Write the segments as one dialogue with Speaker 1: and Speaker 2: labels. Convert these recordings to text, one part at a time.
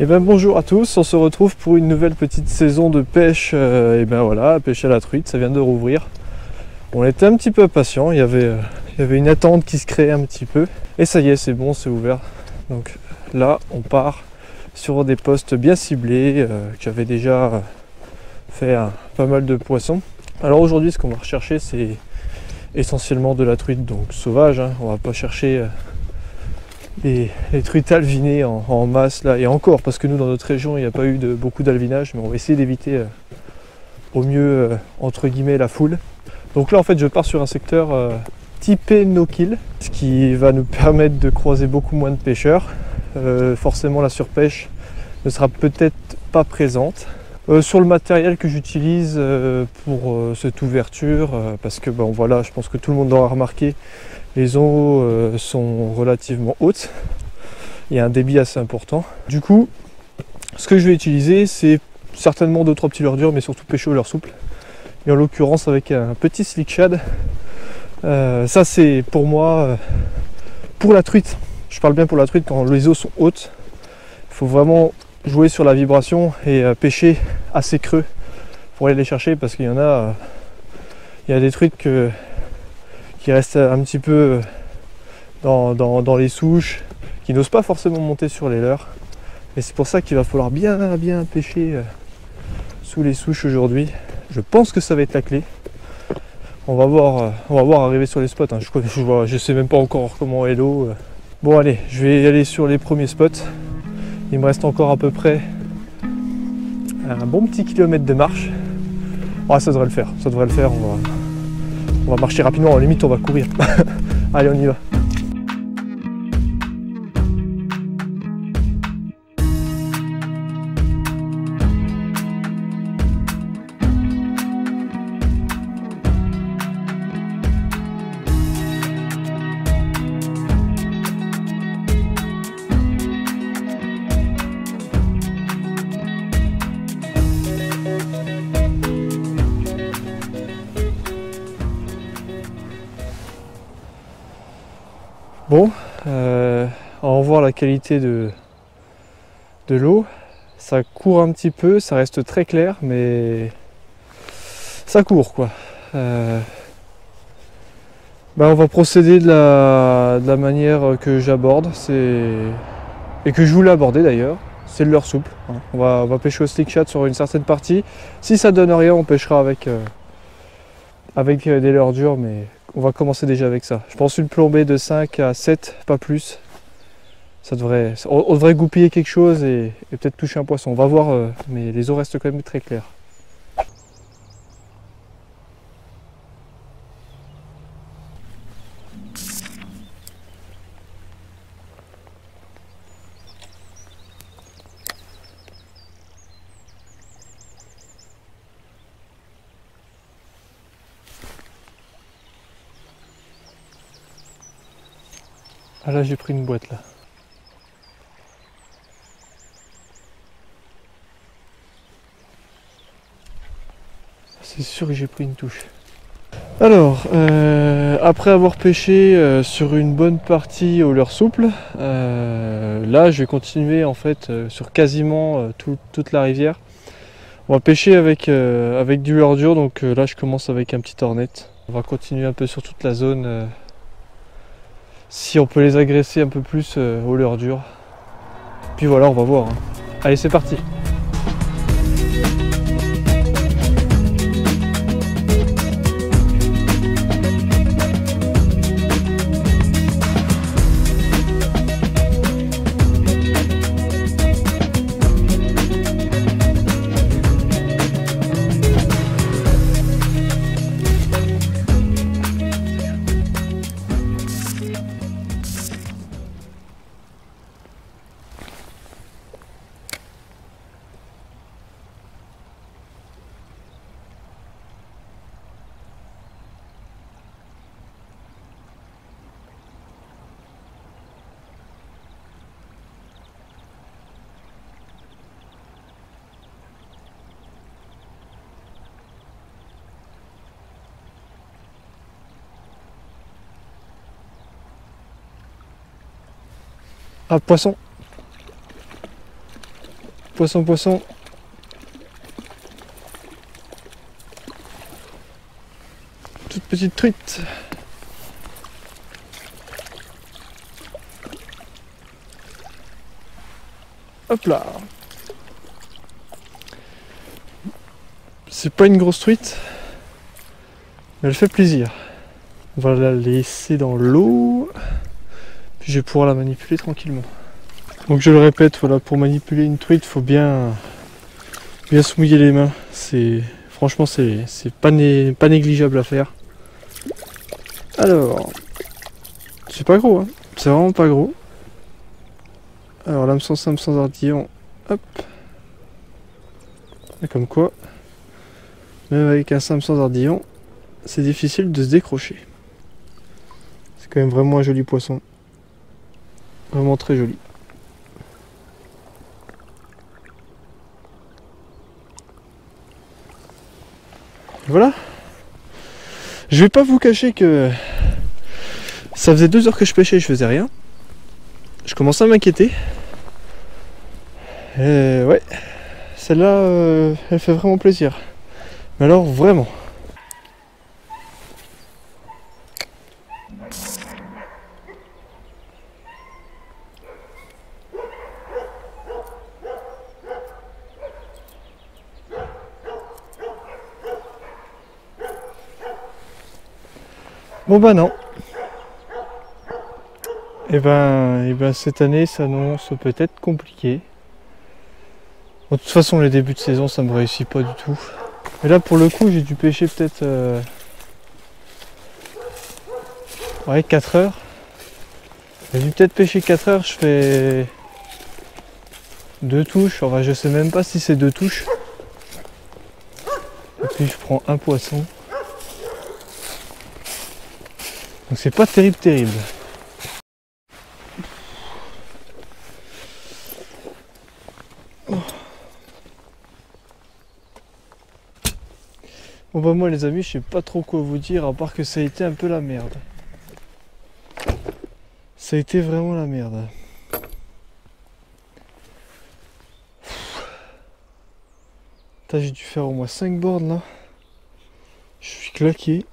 Speaker 1: Et ben bonjour à tous, on se retrouve pour une nouvelle petite saison de pêche. Et ben voilà, pêche à la truite, ça vient de rouvrir. On était un petit peu impatients, il y avait une attente qui se créait un petit peu. Et ça y est, c'est bon, c'est ouvert. Donc là, on part sur des postes bien ciblés, que j'avais déjà fait pas mal de poissons. Alors aujourd'hui, ce qu'on va rechercher, c'est essentiellement de la truite, donc sauvage. On va pas chercher les truites alvinées en masse là, et encore, parce que nous dans notre région il n'y a pas eu beaucoup d'alvinage, mais on va essayer d'éviter au mieux entre guillemets la foule. Donc là en fait je pars sur un secteur typé no-kill, ce qui va nous permettre de croiser beaucoup moins de pêcheurs. Forcément la surpêche ne sera peut-être pas présente. Sur le matériel que j'utilise pour cette ouverture, parce que bon, voilà, je pense que tout le monde aura remarqué, les eaux sont relativement hautes, il y a un débit assez important. Du coup, ce que je vais utiliser, c'est certainement 2-3 petits leurres durs, mais surtout pêcher au leurre souple. Et en l'occurrence avec un petit slick shad. Ça c'est pour moi, pour la truite, je parle bien pour la truite, quand les eaux sont hautes, il faut vraiment jouer sur la vibration et pêcher assez creux pour aller les chercher, parce qu'il y en a, il y a des truites qui restent un petit peu dans les souches, qui n'osent pas forcément monter sur les leurres. Et c'est pour ça qu'il va falloir bien pêcher sous les souches aujourd'hui. Je pense que ça va être la clé. On va voir arriver sur les spots. Je sais même pas encore comment est l'eau. Bon allez, je vais aller sur les premiers spots. Il me reste encore à peu près un bon petit kilomètre de marche. Ah, ça devrait le faire, on va marcher rapidement, en limite on va courir. Allez, on y va. Bon, on va voir la qualité de l'eau. Ça court un petit peu, ça reste très clair, mais ça court quoi. On va procéder de la manière que j'aborde, et que je voulais aborder d'ailleurs, c'est le leurre souple. On va pêcher au slick shad sur une certaine partie. Si ça donne rien, on pêchera avec des leurres durs, mais on va commencer déjà avec ça. Je pense une plombée de 5 à 7, pas plus. On devrait goupiller quelque chose et peut-être toucher un poisson. On va voir, mais les eaux restent quand même très claires. Ah là j'ai pris une boîte là. C'est sûr que j'ai pris une touche. Alors, après avoir pêché sur une bonne partie au leurre souple, là je vais continuer en fait sur quasiment toute la rivière. On va pêcher avec du leurre dur, donc là je commence avec un petit hornet. On va continuer un peu sur toute la zone. Si on peut les agresser un peu plus au leurre dur. Puis voilà, on va voir. Allez, c'est parti. Ah, poisson. Poisson, poisson. Toute petite truite. Hop là. C'est pas une grosse truite, mais elle fait plaisir. On va la laisser dans l'eau, puis je vais pouvoir la manipuler tranquillement. Donc je le répète, voilà, pour manipuler une truite, il faut bien se mouiller les mains. Franchement, c'est pas négligeable à faire. Alors, c'est pas gros, hein. C'est vraiment pas gros. Alors l'hameçon simple sans ardillon, hop. Et comme quoi, même avec un simple sans ardillon, c'est difficile de se décrocher. C'est quand même vraiment un joli poisson. Vraiment très joli. Voilà. Je vais pas vous cacher que ça faisait 2 heures que je pêchais et je faisais rien. Je commençais à m'inquiéter. Ouais, celle-là, elle fait vraiment plaisir. Mais alors vraiment. Bon bah non. Et ben cette année s'annonce peut-être compliqué. Bon, de toute façon les débuts de saison ça me réussit pas du tout. Mais là pour le coup j'ai dû pêcher peut-être ouais, 4 heures. J'ai dû peut-être pêcher 4 heures, je fais 2 touches, enfin je sais même pas si c'est 2 touches. Et puis je prends un poisson. Donc c'est pas terrible. Bon bah moi les amis, je sais pas trop quoi vous dire à part que ça a été un peu la merde. Ça a été vraiment la merde. J'ai dû faire au moins 5 bornes là. Je suis claqué.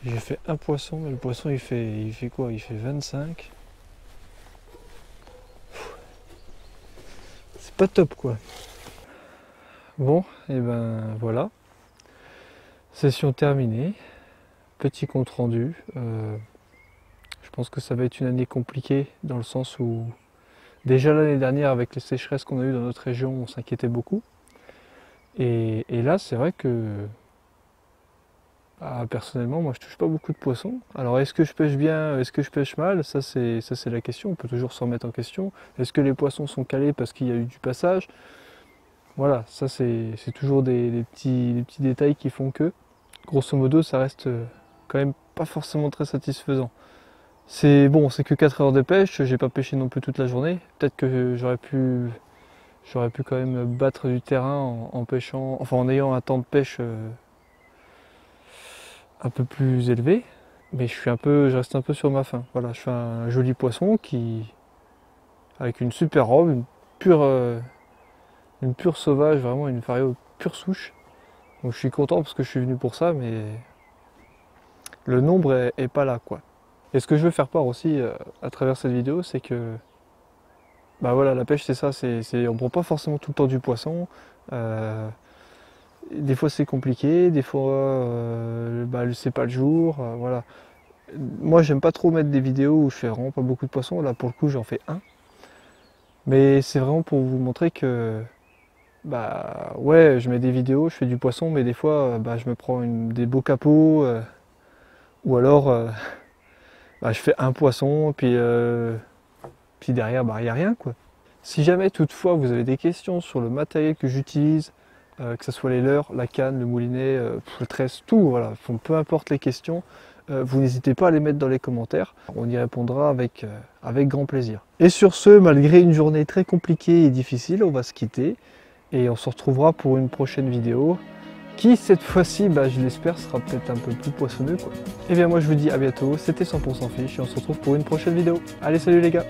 Speaker 1: J'ai fait un poisson, mais le poisson il fait quoi? Il fait 25. C'est pas top quoi. Bon, et ben voilà. Session terminée. Petit compte rendu. Je pense que ça va être une année compliquée dans le sens où déjà l'année dernière avec les sécheresses qu'on a eues dans notre région, on s'inquiétait beaucoup. Et là c'est vrai que personnellement moi je touche pas beaucoup de poissons. Alors est-ce que je pêche bien, est-ce que je pêche mal? Ça c'est la question, on peut toujours se remettre en question. Est-ce que les poissons sont calés parce qu'il y a eu du passage? Voilà, ça c'est toujours des petits détails qui font que, grosso modo, ça reste quand même pas forcément très satisfaisant. C'est bon, c'est que 4 heures de pêche, j'ai pas pêché non plus toute la journée. Peut-être que j'aurais pu quand même battre du terrain en pêchant, enfin en ayant un temps de pêche un peu plus élevé. Mais je reste un peu sur ma faim. Voilà, je fais un joli poisson avec une super robe, une pure sauvage, vraiment une fario pure souche. Donc je suis content parce que je suis venu pour ça, mais le nombre est pas là quoi. Et ce que je veux faire part aussi à travers cette vidéo, c'est que bah voilà, la pêche c'est ça, on prend pas forcément tout le temps du poisson. Des fois c'est compliqué, des fois c'est pas le jour, voilà. Moi j'aime pas trop mettre des vidéos où je fais vraiment pas beaucoup de poissons, là pour le coup j'en fais un. Mais c'est vraiment pour vous montrer que bah ouais, je mets des vidéos, je fais du poisson, mais des fois je me prends des beaux capots, ou alors je fais un poisson, puis derrière il n'y a rien quoi. Si jamais toutefois vous avez des questions sur le matériel que j'utilise, que ce soit les leurres, la canne, le moulinet, le tresse, tout, voilà, peu importe les questions, vous n'hésitez pas à les mettre dans les commentaires, on y répondra avec grand plaisir. Et sur ce, malgré une journée très compliquée et difficile, on va se quitter et on se retrouvera pour une prochaine vidéo qui cette fois-ci, je l'espère, sera peut-être un peu plus poissonneux quoi. Et bien moi je vous dis à bientôt, c'était 100% fiche et on se retrouve pour une prochaine vidéo. Allez salut les gars.